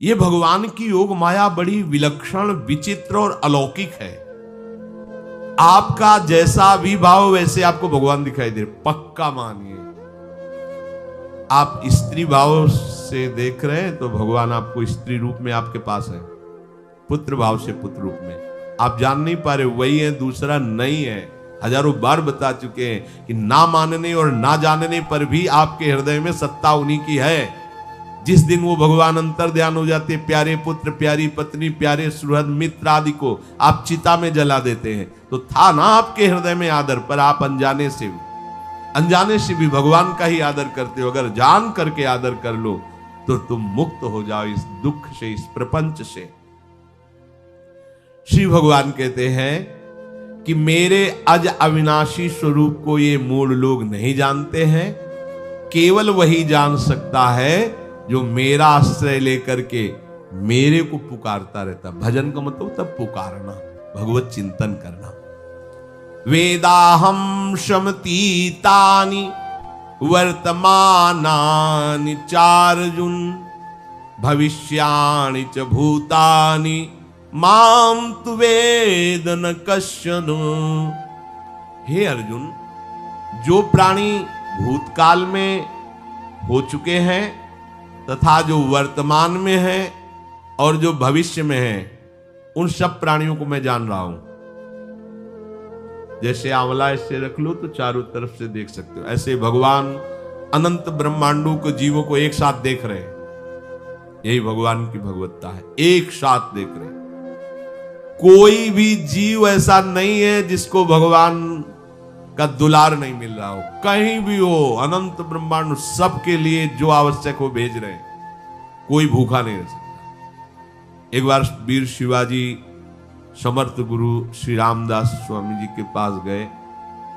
ये भगवान की योग माया बड़ी विलक्षण, विचित्र और अलौकिक है। आपका जैसा भी भाव वैसे आपको भगवान दिखाई दे, पक्का मानिए। आप स्त्री भाव से देख रहे हैं तो भगवान आपको स्त्री रूप में आपके पास है, पुत्र भाव से पुत्र रूप में आप जान नहीं पा रहे, वही है, दूसरा नहीं है। हजारों बार बता चुके हैं कि ना मानने और ना जानने पर भी आपके हृदय में सत्ता उन्हीं की है। जिस दिन वो भगवान अंतर ध्यान हो जाते, प्यारे पुत्र, प्यारी पत्नी, प्यारे सुहृद मित्र आदि को आप चिता में जला देते हैं, तो था ना आपके हृदय में आदर, पर आप अनजाने से भी भगवान का ही आदर करते हो। अगर जान करके आदर कर लो तो तुम मुक्त हो जाओ इस दुख से, इस प्रपंच से। श्री भगवान कहते हैं कि मेरे अज अविनाशी स्वरूप को ये मूढ़ लोग नहीं जानते हैं, केवल वही जान सकता है जो मेरा आश्रय लेकर के मेरे को पुकारता रहता। भजन का मतलब तब पुकारना, भगवत चिंतन करना। वेदाहम शमतीतानि वर्तमानानि चार्जुन भविष्याणि च भूतानि माम तु वेद न कश्चन। हे अर्जुन, जो प्राणी भूतकाल में हो चुके हैं तथा जो वर्तमान में है और जो भविष्य में है, उन सब प्राणियों को मैं जान रहा हूं। जैसे आंवला ऐसे रख लो तो चारों तरफ से देख सकते हो, ऐसे भगवान अनंत ब्रह्मांडों को, जीवों को एक साथ देख रहे हैं। यही भगवान की भगवत्ता है, एक साथ देख रहे हैं। कोई भी जीव ऐसा नहीं है जिसको भगवान का दुलार नहीं मिल रहा हो, कहीं भी हो, अनंत ब्रह्मांड सबके लिए जो आवश्यक हो भेज रहे हैं। कोई भूखा नहीं रह सकता। एक बार वीर शिवाजी समर्थ गुरु श्री रामदास स्वामी जी के पास गए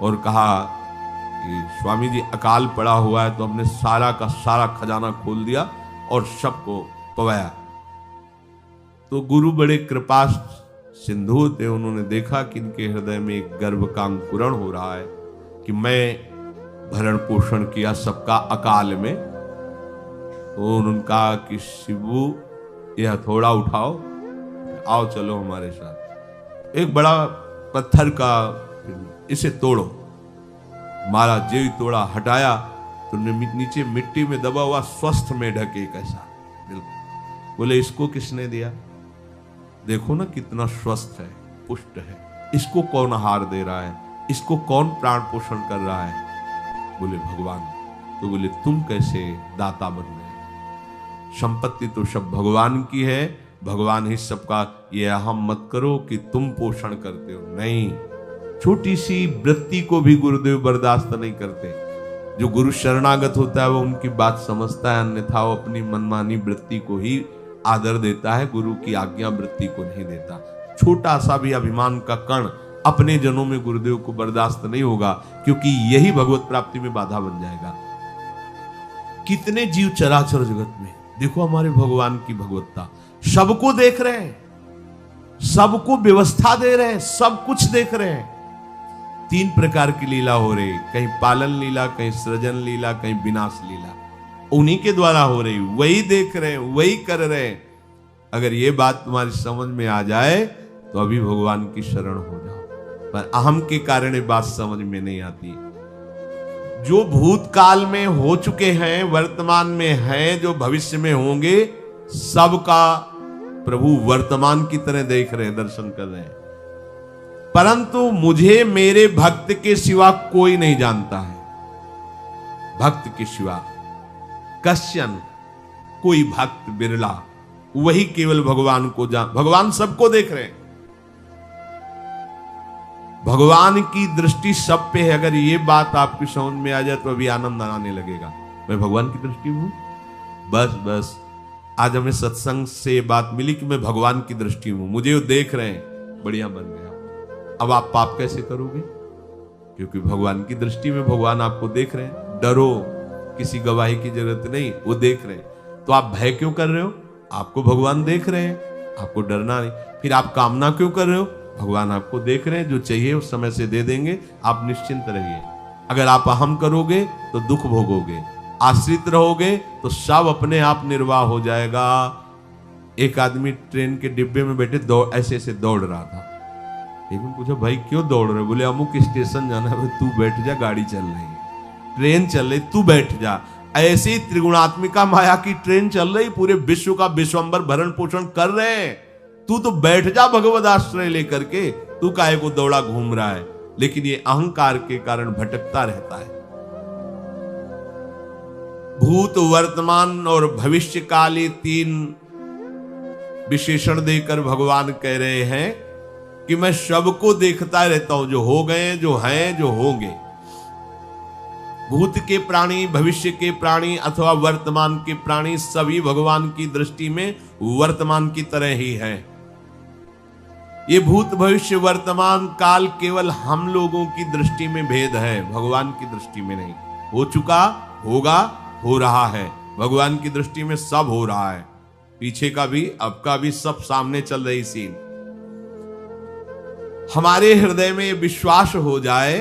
और कहा कि स्वामी जी अकाल पड़ा हुआ है, तो हमने सारा का सारा खजाना खोल दिया और सबको पवाया। तो गुरु बड़े कृपा सिंधु थे, उन्होंने देखा कि इनके हृदय में एक गर्भ का अंकुरण हो रहा है कि मैं भरण पोषण किया सबका अकाल में। तो उन्होंने कहा कि शिवू यह हथौड़ा उठाओ, आओ चलो हमारे साथ। एक बड़ा पत्थर का, इसे तोड़ो। महाराज जी तोड़ा, हटाया तो नीचे मिट्टी में दबा हुआ स्वस्थ में ढके कैसा, बिल्कुल। बोले इसको किसने दिया? देखो ना कितना स्वस्थ है, पुष्ट है, इसको कौन आहार दे रहा है, इसको कौन प्राण पोषण कर रहा है? बोले भगवान। तो बोले तुम कैसे दाता बन गए? संपत्ति तो सब भगवान की है, भगवान ही सबका, ये अहम मत करो कि तुम पोषण करते हो। नहीं, छोटी सी वृत्ति को भी गुरुदेव बर्दाश्त नहीं करते। जो गुरु शरणागत होता है वो उनकी बात समझता है, अन्यथा वो अपनी मनमानी वृत्ति को ही आदर देता है, गुरु की आज्ञा वृत्ति को नहीं देता। छोटा सा भी अभिमान का कण अपने जनों में गुरुदेव को बर्दाश्त नहीं होगा, क्योंकि यही भगवत प्राप्ति में बाधा बन जाएगा। कितने जीव चराचर जगत में, देखो हमारे भगवान की भगवत्ता, सबको देख रहे हैं, सबको व्यवस्था दे रहे हैं, सब कुछ देख रहे हैं। 3 प्रकार की लीला हो रही, कहीं पालन लीला, कहीं सृजन लीला, कहीं विनाश लीला, उन्हीं के द्वारा हो रही, वही देख रहे हैं, वही कर रहे हैं। अगर ये बात तुम्हारी समझ में आ जाए तो अभी भगवान की शरण हो जाओ, पर अहम के कारण ये बात समझ में नहीं आती। जो भूतकाल में हो चुके हैं, वर्तमान में हैं, जो भविष्य में होंगे, सबका प्रभु वर्तमान की तरह देख रहे हैं, दर्शन कर रहे हैं। परंतु मुझे मेरे भक्त के सिवा कोई नहीं जानता है। भक्त के सिवा कश्यन, कोई भक्त बिरला, वही केवल भगवान को जान। भगवान सबको देख रहे हैं, भगवान की दृष्टि सब पे है। अगर ये बात आपकी समझ में आ जाए तो अभी आनंद आने लगेगा। मैं भगवान की दृष्टि में हूं, बस आज हमें सत्संग से बात मिली कि मैं भगवान की दृष्टि में हूं, मुझे वो देख रहे हैं, बढ़िया बन गया। अब आप पाप कैसे करोगे? क्योंकि भगवान की दृष्टि में भगवान आपको देख रहे हैं। डरो, किसी गवाही की जरूरत नहीं, वो देख रहे हैं। तो आप भय क्यों कर रहे हो? आपको भगवान देख रहे हैं, आपको डरना नहीं। फिर आप कामना क्यों कर रहे हो? भगवान आपको देख रहे हैं, जो चाहिए उस समय से दे देंगे, आप निश्चिंत रहिए। अगर आप अहम करोगे तो दुख भोगोगे, आश्रित रहोगे तो सब अपने आप निर्वाह हो जाएगा। एक आदमी ट्रेन के डिब्बे में बैठे ऐसे ऐसे दौड़ रहा था। एक ने पूछा भाई क्यों दौड़ रहे? बोले अमुक स्टेशन जाना है। तू बैठ जा, गाड़ी चल रही है, ट्रेन चल रही, तू बैठ जा। ऐसे ही त्रिगुणात्मिका माया की ट्रेन चल रही, पूरे विश्व का विश्वंबर भरण पोषण कर रहे हैं, तू तो बैठ जा भगवद आश्रय लेकर के। तू काहे को दौड़ा घूम रहा है? लेकिन ये अहंकार के कारण भटकता रहता है। भूत, वर्तमान और भविष्य काल, ये 3 विशेषण देकर भगवान कह रहे हैं कि मैं सबको देखता रहता हूं, जो हो गए, जो हैं, जो होंगे। भूत के प्राणी, भविष्य के प्राणी अथवा वर्तमान के प्राणी सभी भगवान की दृष्टि में वर्तमान की तरह ही हैं। ये भूत, भविष्य, वर्तमान काल केवल हम लोगों की दृष्टि में भेद है, भगवान की दृष्टि में नहीं। हो चुका, होगा, हो रहा है। भगवान की दृष्टि में सब हो रहा है, पीछे का भी, अब का भी, सब सामने चल रही सीन। हमारे हृदय में विश्वास हो जाए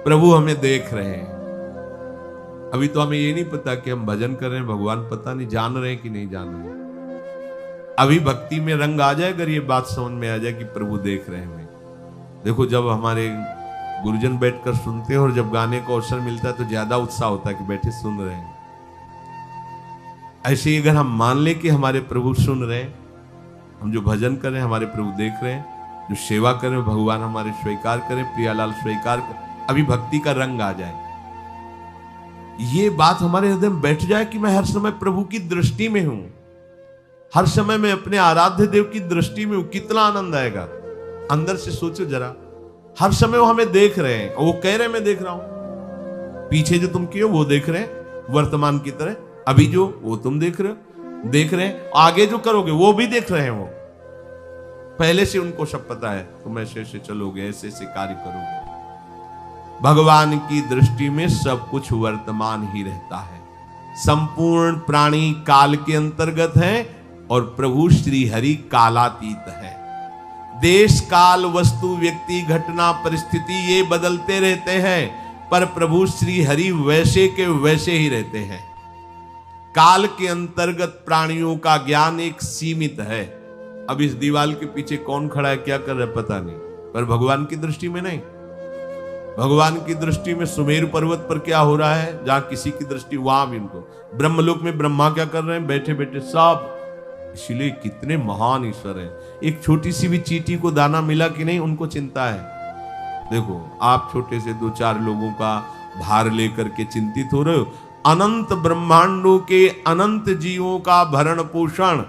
प्रभु हमें देख रहे हैं। अभी तो हमें ये नहीं पता कि हम भजन कर रहे हैं, भगवान पता नहीं जान रहे हैं कि नहीं जान रहे हैं। अभी भक्ति में रंग आ जाए, अगर ये बात समझ में आ जाए कि प्रभु देख रहे हैं हमें। देखो, जब हमारे गुरुजन बैठकर सुनते हैं और जब गाने का अवसर मिलता है तो ज्यादा उत्साह होता है कि बैठे सुन रहे हैं। ऐसे ही अगर हम मान ले कि हमारे प्रभु सुन रहे हैं, हम जो भजन कर रहे हैं हमारे प्रभु देख रहे हैं, जो सेवा कर रहे हैं भगवान हमारे स्वीकार करें, प्रियालाल स्वीकार कर, अभी भक्ति का रंग आ जाए, ये बात हमारे हृदय में बैठ जाए कि मैं हर समय प्रभु की दृष्टि में हूं, हर समय मैं अपने आराध्य देव की दृष्टि में हूं, कितना आनंद आएगा। अंदर से सोचो जरा, हर समय वो हमें देख रहे हैं और वो कह रहे हैं मैं देख रहा हूं। पीछे जो तुम किए वो देख रहे हैं वर्तमान की तरह, अभी जो वो तुम देख रहे हो, देख रहे हैं, आगे जो करोगे वो भी देख रहे हैं। वो पहले से उनको सब पता है, तुम ऐसे ऐसे चलोगे, ऐसे ऐसे कार्य करोगे। भगवान की दृष्टि में सब कुछ वर्तमान ही रहता है। संपूर्ण प्राणी काल के अंतर्गत है और प्रभु श्री हरि कालातीत है। देश, काल, वस्तु, व्यक्ति, घटना, परिस्थिति ये बदलते रहते हैं, पर प्रभु श्री हरि वैसे के वैसे ही रहते हैं। काल के अंतर्गत प्राणियों का ज्ञान एक सीमित है। अब इस दीवार के पीछे कौन खड़ा है, क्या कर रहा है पता नहीं, पर भगवान की दृष्टि में नहीं। भगवान की दृष्टि में सुमेरु पर्वत पर क्या हो रहा है, जहां किसी की दृष्टि, वहां भी उनको। ब्रह्मलोक में ब्रह्मा क्या कर रहे हैं, बैठे बैठे सब। इसलिए कितने महान ईश्वर हैं। एक छोटी सी भी चींटी को दाना मिला कि नहीं, उनको चिंता है। देखो, आप छोटे से 2-4 लोगों का भार लेकर के चिंतित हो रहे हो, अनंत ब्रह्मांडों के अनंत जीवों का भरण पोषण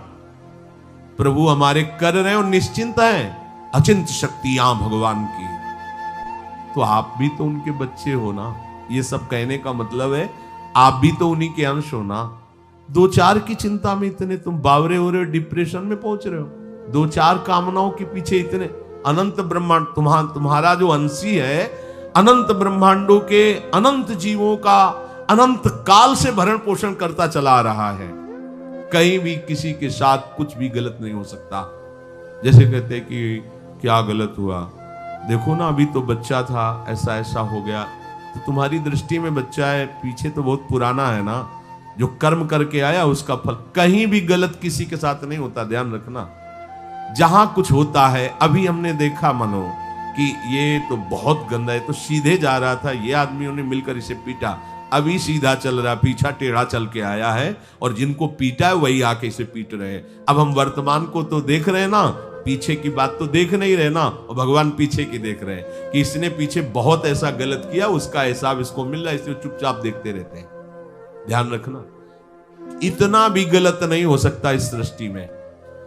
प्रभु हमारे कर रहे हैं और निश्चिंत हैं। अचिंत शक्तियां भगवान की, तो आप भी तो उनके बच्चे हो ना। ये सब कहने का मतलब है आप भी तो उन्हीं के अंश हो ना। 2-4 की चिंता में इतने तुम बावरे हो रहे हो, डिप्रेशन में पहुंच रहे हो। 2-4 कामनाओं के पीछे इतने, अनंत ब्रह्मांड तुम्हारा जो अंशी है, अनंत ब्रह्मांडों के अनंत जीवों का अनंत काल से भरण पोषण करता चला आ रहा है। कहीं भी किसी के साथ कुछ भी गलत नहीं हो सकता। जैसे कहते हैं कि क्या गलत हुआ, देखो ना अभी तो बच्चा था, ऐसा ऐसा हो गया, तो तुम्हारी दृष्टि में बच्चा है, पीछे तो बहुत पुराना है ना, जो कर्म करके आया उसका फल। कहीं भी गलत किसी के साथ नहीं होता, ध्यान रखना। जहां कुछ होता है, अभी हमने देखा मनो कि ये तो बहुत गंदा है, तो सीधे जा रहा था, ये आदमियों ने मिलकर इसे पीटा, अभी सीधा चल रहा, पीछा टेढ़ा चल के आया है, और जिनको पीटा है वही आके इसे पीट रहे हैं। अब हम वर्तमान को तो देख रहे हैं ना, पीछे की बात तो देख नहीं रहे ना, और भगवान पीछे की देख रहे हैं कि इसने पीछे बहुत ऐसा गलत किया, उसका हिसाब इसको मिल रहा है, इसलिए चुपचाप देखते रहते हैं। ध्यान रखना, इतना भी गलत नहीं हो सकता इस सृष्टि में।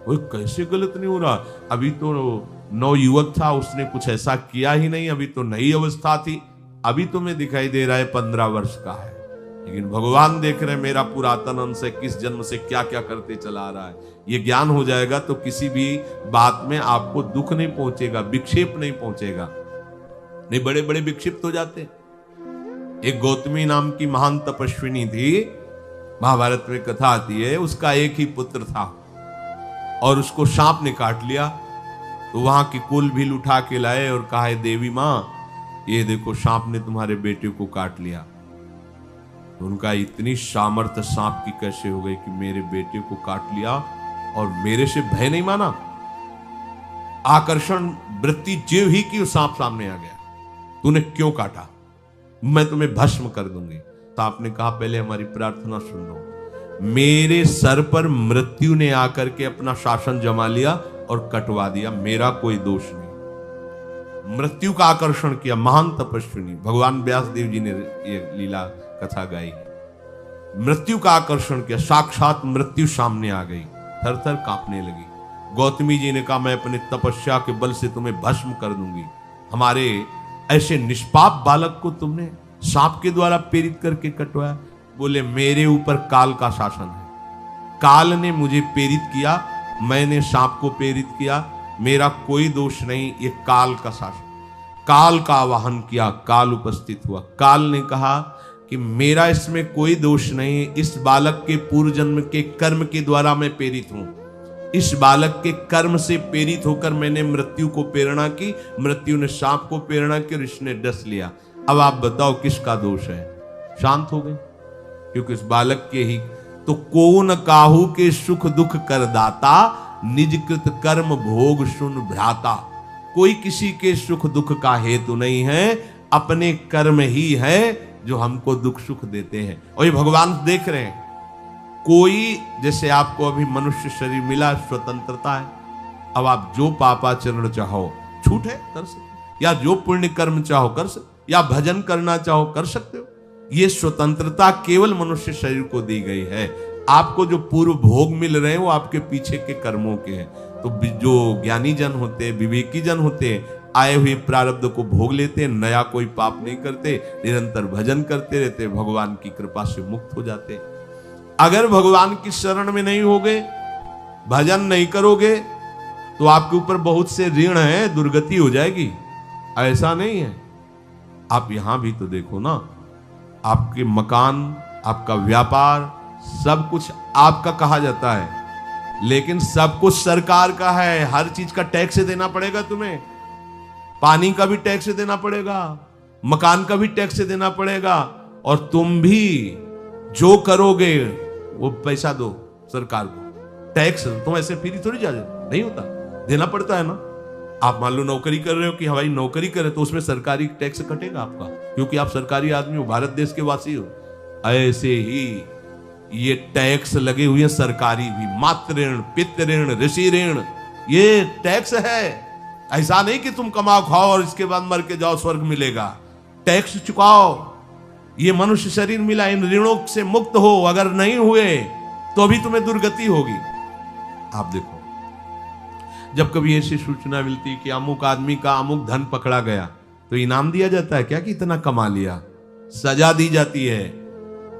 वो कैसे गलत नहीं हो रहा, अभी तो नवयुवक था, उसने कुछ ऐसा किया ही नहीं, अभी तो नई अवस्था थी, अभी तुम्हें दिखाई दे रहा है 15 वर्ष का है, लेकिन भगवान देख रहे हैं मेरा पुरातन अंश है, किस जन्म से क्या क्या करते चला रहा है। ये ज्ञान हो जाएगा तो किसी भी बात में आपको दुख नहीं पहुंचेगा, विक्षेप नहीं पहुंचेगा। नहीं, बड़े बड़े विक्षिप्त हो जाते। एक गौतमी नाम की महान तपस्विनी थी, महाभारत में कथा आती है, उसका एक ही पुत्र था और उसको सांप ने काट लिया। तो वहां की कुल भील उठा के लाए और कहा, देवी मां ये देखो सांप ने तुम्हारे बेटे को काट लिया। तो उनका इतनी सामर्थ्य सांप की कैसे हो गई कि मेरे बेटे को काट लिया और मेरे से भय नहीं माना। आकर्षण वृत्ति जीव ही की सांप सामने आ गया, तूने क्यों काटा, मैं तुम्हें भस्म कर दूंगी। तो आपने कहा पहले हमारी प्रार्थना सुन लो। मेरे सर पर मृत्यु ने आकर के अपना शासन जमा लिया और कटवा दिया, मेरा कोई दोष नहीं। मृत्यु का आकर्षण किया, महान तपस्विनी भगवान व्यासदेव जी ने ये लीला कथा गाई। मृत्यु का आकर्षण किया, साक्षात मृत्यु सामने आ गई, थर थर कांपने लगी। गौतमी जी ने कहा मैं अपने तपस्या के बल से तुम्हें भस्म कर दूंगी। हमारे ऐसे निष्पाप बालक को तुमने सांप के द्वारा प्रेरित करके कटवाया। बोले मेरे ऊपर काल का शासन है, काल ने मुझे प्रेरित किया, मैंने सांप को प्रेरित किया, मेरा कोई दोष नहीं, ये काल का शासन। काल का आवाहन किया, काल उपस्थित हुआ। काल ने कहा कि मेरा इसमें कोई दोष नहीं, इस बालक के पूर्व जन्म के कर्म के द्वारा मैं प्रेरित हूं। इस बालक के कर्म से प्रेरित होकर मैंने मृत्यु को प्रेरणा की, मृत्यु ने सांप को प्रेरणा की और इसने डस लिया। अब आप बताओ किसका दोष है? शांत हो गए, क्योंकि इस बालक के ही तो कौन काहू के सुख दुख कर दाता, निज कृत कर्म भोग सुन भ्राता। कोई किसी के सुख दुख का हेतु नहीं है, अपने कर्म ही है जो हमको दुख सुख देते हैं। और ये भगवान देख रहे हैं। कोई जैसे आपको अभी मनुष्य शरीर मिला, स्वतंत्रता है, अब आप जो पापाचरण चाहो छूट है कर सकते, या जो पुण्य कर्म चाहो कर सकते, या भजन करना चाहो कर सकते हो। ये स्वतंत्रता केवल मनुष्य शरीर को दी गई है। आपको जो पूर्व भोग मिल रहे हैं वो आपके पीछे के कर्मों के हैं। तो जो ज्ञानी जन होते हैं, विवेकी जन होते हैं, आए हुए प्रारब्ध को भोग लेते हैं, नया कोई पाप नहीं करते, निरंतर भजन करते रहते, भगवान की कृपा से मुक्त हो जाते। अगर भगवान की शरण में नहीं होगे, भजन नहीं करोगे, तो आपके ऊपर बहुत से ऋण है, दुर्गति हो जाएगी। ऐसा नहीं है। आप यहां भी तो देखो ना, आपके मकान, आपका व्यापार, सब कुछ आपका कहा जाता है, लेकिन सब कुछ सरकार का है। हर चीज का टैक्स देना पड़ेगा तुम्हें, पानी का भी टैक्स देना पड़ेगा, मकान का भी टैक्स देना पड़ेगा, और तुम भी जो करोगे वो पैसा दो सरकार को, टैक्स। तुम ऐसे फ्री थोड़ी जा जाए, नहीं होता, देना पड़ता है ना। आप मान लो नौकरी कर रहे हो कि हमारी नौकरी करे, तो उसमें सरकारी टैक्स कटेगा आपका, क्योंकि आप सरकारी आदमी हो, भारत देश के वासी हो। ऐसे ही ये टैक्स लगे हुए हैं सरकारी भी, मातृ ऋण, पितृ ऋण, ऋषि ऋण, ये टैक्स है। ऐसा नहीं कि तुम कमाओ खाओ और इसके बाद मर के जाओ स्वर्ग मिलेगा। टैक्स चुकाओ। ये मनुष्य शरीर मिला, इन ऋणों से मुक्त हो। अगर नहीं हुए तो भी तुम्हें दुर्गति होगी। आप देखो, जब कभी ऐसी सूचना मिलती कि अमुक आदमी का अमुक धन पकड़ा गया, तो इनाम दिया जाता है क्या कि इतना कमा लिया? सजा दी जाती है,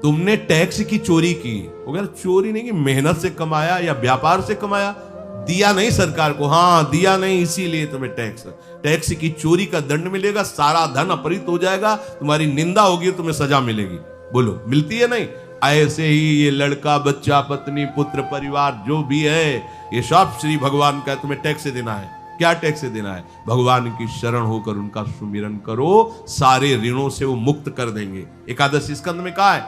तुमने टैक्स की चोरी की। अगर चोरी नहीं की, मेहनत से कमाया या व्यापार से कमाया, दिया नहीं सरकार को, हाँ दिया नहीं, इसीलिए तुम्हें टैक्स की चोरी का दंड मिलेगा, सारा धन अपहृत हो जाएगा, तुम्हारी निंदा होगी, तुम्हें सजा मिलेगी। बोलो मिलती है नहीं? ऐसे ही ये लड़का, बच्चा, पत्नी, पुत्र, परिवार जो भी है, ये सब श्री भगवान का तुम्हें टैक्स देना है। क्या टैक्स देना है? भगवान की शरण होकर उनका सुमिरन करो, सारे ऋणों से वो मुक्त कर देंगे। एकादशी स्कंद में कहा है,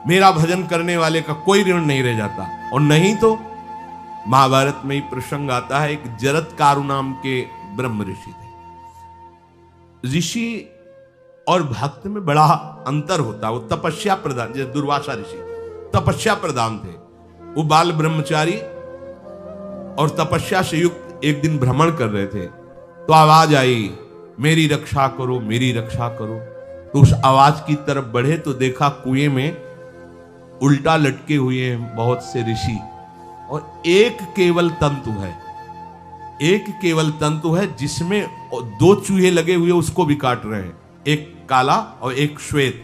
मेरा भजन करने वाले का कोई ऋण नहीं रह जाता। और नहीं तो महाभारत में ही प्रसंग आता है, एक जरत्कारु नाम के ब्रह्म ऋषि थे। ऋषि और भक्त में बड़ा अंतर होता है। वो तपस्या प्रधान, जैसे दुर्वासा ऋषि तपस्या प्रधान थे, वो बाल ब्रह्मचारी और तपस्या से युक्त एक दिन भ्रमण कर रहे थे, तो आवाज आई, मेरी रक्षा करो, मेरी रक्षा करो। तो उस आवाज की तरफ बढ़े तो देखा कुएं में उल्टा लटके हुए हैं बहुत से ऋषि, और एक केवल तंतु है, एक केवल तंतु है जिसमें दो चूहे लगे हुए उसको भी काट रहे हैं, एक काला और एक श्वेत।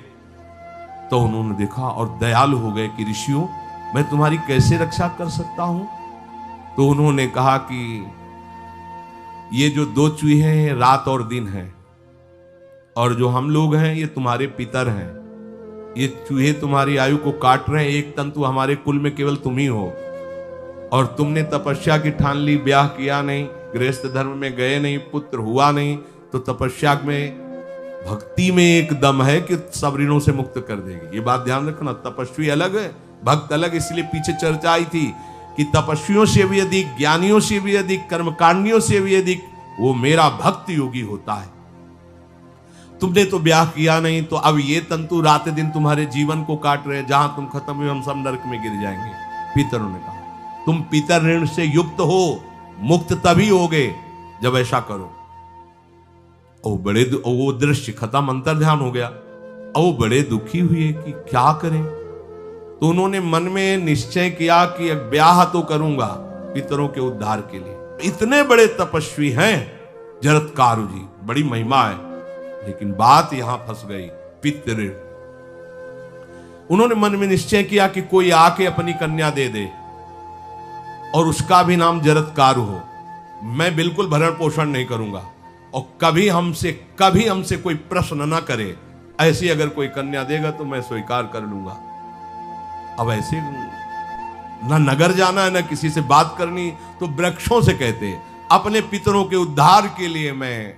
तो उन्होंने देखा और दयालु हो गए कि ऋषियों, मैं तुम्हारी कैसे रक्षा कर सकता हूं? तो उन्होंने कहा कि ये जो दो चूहे हैं रात और दिन हैं, और जो हम लोग हैं ये तुम्हारे पितर हैं। ये चूहे तुम्हारी आयु को काट रहे हैं, एक तंतु हमारे कुल में केवल तुम ही हो, और तुमने तपस्या की ठान ली, ब्याह किया नहीं, गृहस्थ धर्म में गए नहीं, पुत्र हुआ नहीं, तो तपस्या में, भक्ति में एक दम है कि सब ऋणों से मुक्त कर देगी। ये बात ध्यान रखना, तपस्वी अलग है, भक्त अलग। इसलिए पीछे चर्चा आई थी कि तपस्वियों से भी अधिक, ज्ञानियों से भी अधिक, कर्मकांडियों से भी अधिक वो मेरा भक्त योगी होता है। तुमने तो ब्याह किया नहीं, तो अब ये तंतु रात दिन तुम्हारे जीवन को काट रहे, जहां तुम खत्म हुए हम सब नरक में गिर जाएंगे। पितरों ने कहा तुम पितर ऋण से युक्त हो, मुक्त तभी होगे जब ऐसा करो। वो दृश्य खत्म, अंतर ध्यान हो गया। वो बड़े दुखी हुए कि क्या करें। तो उन्होंने मन में निश्चय किया कि एक ब्याह तो करूंगा पितरों के उद्धार के लिए। इतने बड़े तपस्वी हैं जरत्कारु जी, बड़ी महिमा है, लेकिन बात यहां फंस गई। पितर, उन्होंने मन में निश्चय किया कि कोई आके अपनी कन्या दे दे और उसका भी नाम जरत्कारु हो। मैं बिल्कुल भरण पोषण नहीं करूंगा और कभी हमसे कोई प्रश्न ना करे। ऐसी अगर कोई कन्या देगा तो मैं स्वीकार कर लूंगा। अब ऐसे ना नगर जाना है ना किसी से बात करनी, तो वृक्षों से कहते अपने पितरों के उद्धार के लिए मैं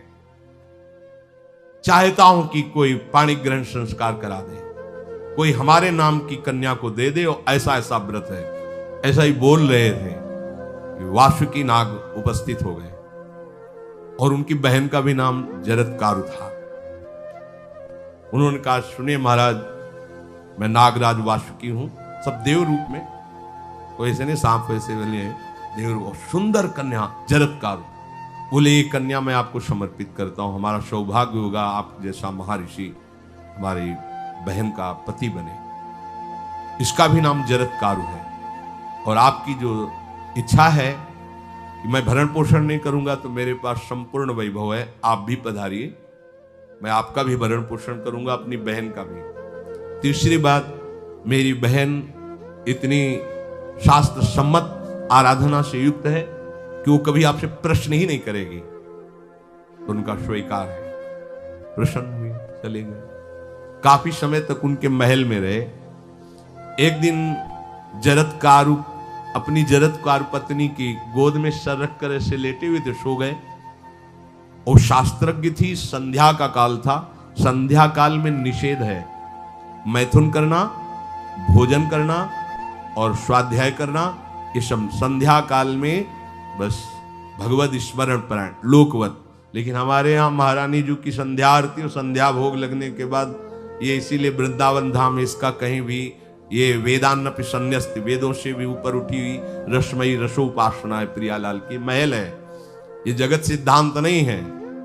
चाहता हूं कि कोई पाणी ग्रहण संस्कार करा दे, कोई हमारे नाम की कन्या को दे दे, और ऐसा ऐसा व्रत है। ऐसा ही बोल रहे थे कि वासुकी नाग उपस्थित हो गए और उनकी बहन का भी नाम जरत्कारु था। उन्होंने कहा सुनिए महाराज, मैं नागराज वासुकी हूं, सब देव रूप में, तो ऐसे नहीं सांप वैसे वाले देव रूप, सुंदर कन्या जरत्कारु। बोले ये कन्या मैं आपको समर्पित करता हूं, हमारा सौभाग्य होगा आप जैसा महर्षि हमारी बहन का पति बने। इसका भी नाम जरत्कारु है और आपकी जो इच्छा है कि मैं भरण पोषण नहीं करूंगा, तो मेरे पास संपूर्ण वैभव है, आप भी पधारिए, मैं आपका भी भरण पोषण करूंगा, अपनी बहन का भी। तीसरी बात, मेरी बहन इतनी शास्त्र सम्मत आराधना से युक्त है कि वो कभी आपसे प्रश्न ही नहीं करेगी, तो उनका स्वीकार है। प्रसन्न हुए, चले गए। काफी समय तक उनके महल में रहे। एक दिन जरत्कारु अपनी जरत्कारु पत्नी की गोद में सर रख कर ऐसे लेटे हुए थे, सो गए। और शास्त्रज्ञ थी, संध्या का काल था। संध्या काल में निषेध है मैथुन करना, भोजन करना और स्वाध्याय करना, ये सब संध्या काल में बस भगवत स्मरण परायण लोकवत। लेकिन हमारे यहाँ महारानी जी की संध्या आरती और संध्या भोग लगने के बाद ये इसीलिए वृंदावन धाम इसका कहीं भी ये वेदान्नपि संन्यस्त, वेदों से भी ऊपर उठी हुई रसमयी रसोपासना है। प्रियालाल की महल है, ये जगत सिद्धांत नहीं है,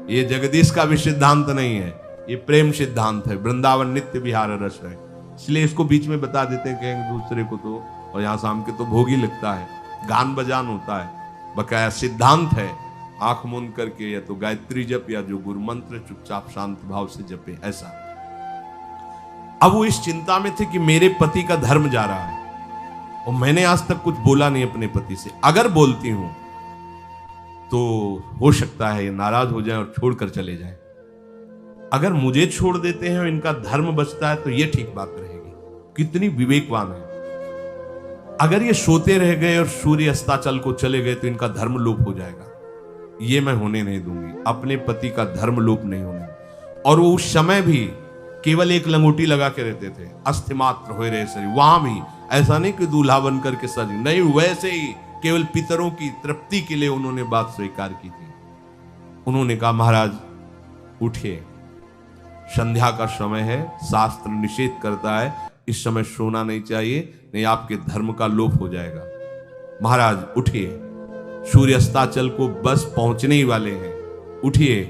ये जगदीश का भी सिद्धांत नहीं है, ये प्रेम सिद्धांत है। वृंदावन नित्य विहार रस है, इसलिए इसको बीच में बता देते हैं कहेंगे दूसरे को तो, और यहाँ शाम के तो भोग ही लगता है, गान बजान होता है, बकाया सिद्धांत है। आंख मूंद करके या तो गायत्री जप या जो गुरु मंत्र चुपचाप शांत भाव से जपे, ऐसा। अब वो इस चिंता में थे कि मेरे पति का धर्म जा रहा है और मैंने आज तक कुछ बोला नहीं अपने पति से। अगर बोलती हूं तो हो सकता है ये नाराज हो जाए और छोड़कर चले जाए। अगर मुझे छोड़ देते हैं और इनका धर्म बचता है तो ये ठीक बात रहेगी। कितनी विवेकवान है। अगर ये सोते रह गए और सूर्य अस्ताचल को चले गए तो इनका धर्म लोप हो जाएगा। ये मैं होने नहीं दूंगी, अपने पति का धर्म लोप नहीं होने। और वो उस समय भी केवल एक लंगोटी लगा के रहते थे, अस्थि मात्र हो रहे शरीर। वहां भी ऐसा नहीं कि दूल्हा बन करके सज, नहीं, वैसे ही केवल पितरों की तृप्ति के लिए उन्होंने बात स्वीकार की थी। उन्होंने कहा महाराज उठिए, संध्या का समय है, शास्त्र निषेध करता है इस समय सोना नहीं चाहिए, नहीं आपके धर्म का लोप हो जाएगा। महाराज उठिए, सूर्य अस्ताचल को बस पहुंचने ही वाले हैं, उठिए।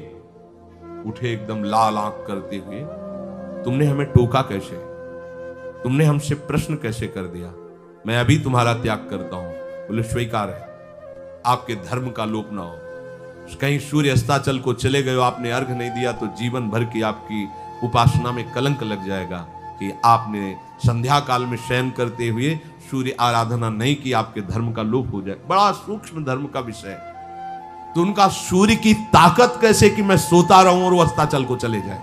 उठे एकदम लाल आंख करते हुए, तुमने हमें टोका कैसे, तुमने हमसे प्रश्न कैसे कर दिया, मैं अभी तुम्हारा त्याग करता हूं। बोले स्वीकार है, आपके धर्म का लोप ना हो। कहीं सूर्य अस्ताचल को चले गए, आपने अर्घ नहीं दिया तो जीवन भर की आपकी उपासना में कलंक लग जाएगा कि आपने संध्या काल में शयन करते हुए सूर्य आराधना नहीं की, आपके धर्म का लोप हो जाए। बड़ा सूक्ष्म धर्म का विषय। तो उनका सूर्य की ताकत कैसे कि मैं सोता रहूं और वो अस्ताचल को चले जाए,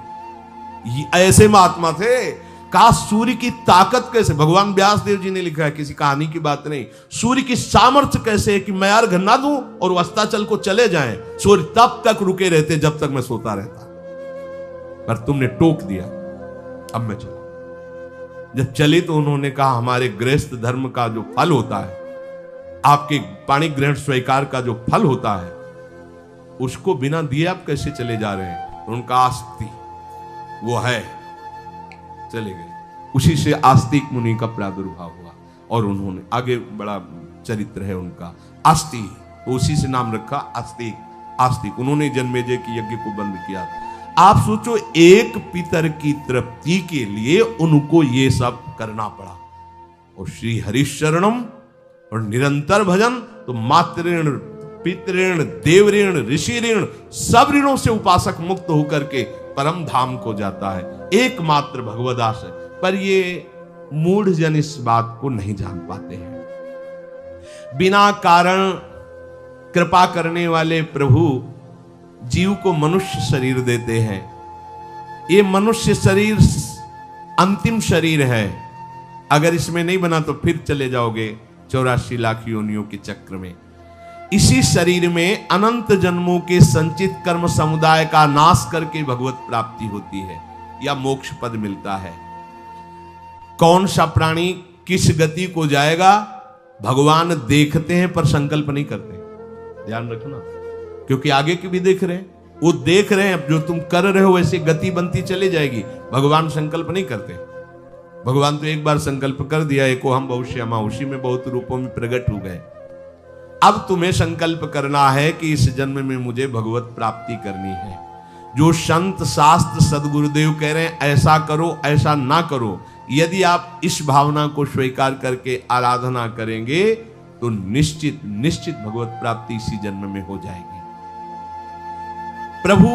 ऐसे महात्मा थे। का सूर्य की ताकत कैसे, भगवान व्यास देव जी ने लिखा है, किसी कहानी की बात नहीं। सूर्य की सामर्थ्य कैसे कि मैं अर्घ ना दूं और वो अस्ताचल को चले जाएं, सूर्य तब तक रुके रहते जब तक मैं सोता रहता। पर तुमने टोक दिया, अब मैं चला। जब चली तो उन्होंने कहा हमारे गृहस्थ धर्म का जो फल होता है आपके पाणी ग्रहण स्वीकार का जो फल होता है, उसको बिना दिए आप कैसे चले जा रहे हैं? तो उनका आस्ति वो है, चले गए। उसी से आस्तिक मुनि का प्रादुर्भाव हुआ और उन्होंने आगे बड़ा चरित्र है उनका, आस्ति, तो उसी से नाम रखा आस्तिक। आस्तिक उन्होंने जन्मेजय की यज्ञ को बंद किया। आप सोचो, एक पितर की तृप्ति के लिए उनको ये सब करना पड़ा। और श्री हरिशरणम और निरंतर भजन, तो मातृण, पितृण, देवऋण, ऋषि ऋण, सब ऋणों से उपासक मुक्त होकर के परम धाम को जाता है, एकमात्र भगवदास है। पर ये मूढ़ जन इस बात को नहीं जान पाते हैं। बिना कारण कृपा करने वाले प्रभु जीव को मनुष्य शरीर देते हैं। ये मनुष्य शरीर अंतिम शरीर है, अगर इसमें नहीं बना तो फिर चले जाओगे 84 लाख योनियों के चक्र में। इसी शरीर में अनंत जन्मों के संचित कर्म समुदाय का नाश करके भगवत प्राप्ति होती है या मोक्ष पद मिलता है। कौन सा प्राणी किस गति को जाएगा भगवान देखते हैं पर संकल्प नहीं करते, ध्यान रखना, क्योंकि आगे की भी देख रहे हैं, वो देख रहे हैं जो तुम कर रहे हो वैसी गति बनती चली जाएगी। भगवान संकल्प नहीं करते। भगवान तो एक बार संकल्प कर दिया, एको हम बहुश्यामा, उसी में बहुत रूपों में प्रकट हो गए। अब तुम्हें संकल्प करना है कि इस जन्म में मुझे भगवत प्राप्ति करनी है। जो संत शास्त्र सदगुरुदेव कह रहे हैं ऐसा करो ऐसा ना करो, यदि आप इस भावना को स्वीकार करके आराधना करेंगे तो निश्चित निश्चित भगवत प्राप्ति इसी जन्म में हो जाएगी। प्रभु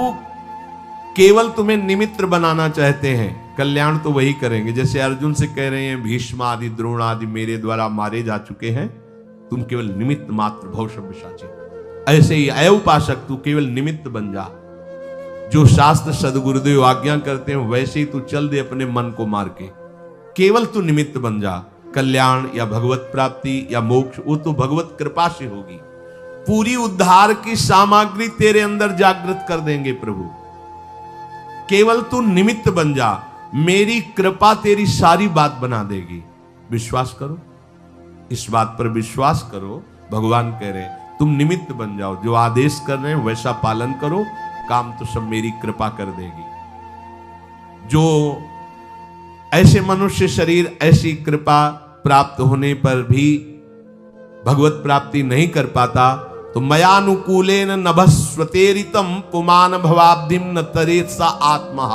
केवल तुम्हें निमित्त बनाना चाहते हैं, कल्याण तो वही करेंगे। जैसे अर्जुन से कह रहे हैं भीष्म आदि द्रोण आदि मेरे द्वारा मारे जा चुके हैं, तुम केवल निमित्त मात्र भव सव्यसाची। ऐसे ही अय उपासक तू केवल निमित्त बन जा। जो शास्त्र सदगुरुदेव आज्ञा करते हैं वैसे ही तू चल दे अपने मन को मार के, केवल तू निमित्त बन जा। कल्याण या भगवत प्राप्ति या मोक्ष वो तो भगवत कृपा से होगी। पूरी उद्धार की सामग्री तेरे अंदर जागृत कर देंगे प्रभु। केवल तू निमित्त बन जा, मेरी कृपा तेरी सारी बात बना देगी। विश्वास करो, इस बात पर विश्वास करो। भगवान कह रहे हैं तुम निमित्त बन जाओ, जो आदेश कर रहे हैं वैसा पालन करो, काम तो सब मेरी कृपा कर देगी। जो ऐसे मनुष्य शरीर ऐसी कृपा प्राप्त होने पर भी भगवत प्राप्ति नहीं कर पाता, तो मयानुकूलेन नभस्वतेरितम पुमान भवाब्धिम न तरेत सा आत्मा।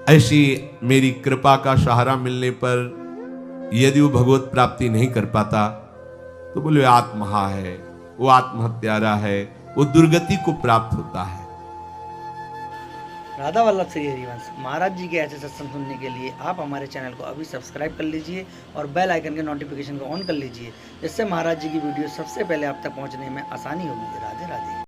ऐसी मेरी कृपा का सहारा मिलने पर यदि वो भगवत प्राप्ति नहीं कर पाता तो बोले आत्महा है, वो आत्महत्यारा है, वो दुर्गति को प्राप्त होता है। राधा वल्लभ श्री हरिवंश महाराज जी के ऐसे सत्संग सुनने के लिए आप हमारे चैनल को अभी सब्सक्राइब कर लीजिए और बेल आइकन के नोटिफिकेशन को ऑन कर लीजिए, जिससे महाराज जी की वीडियो सबसे पहले आप तक पहुंचने में आसानी होगी। राधे राधे।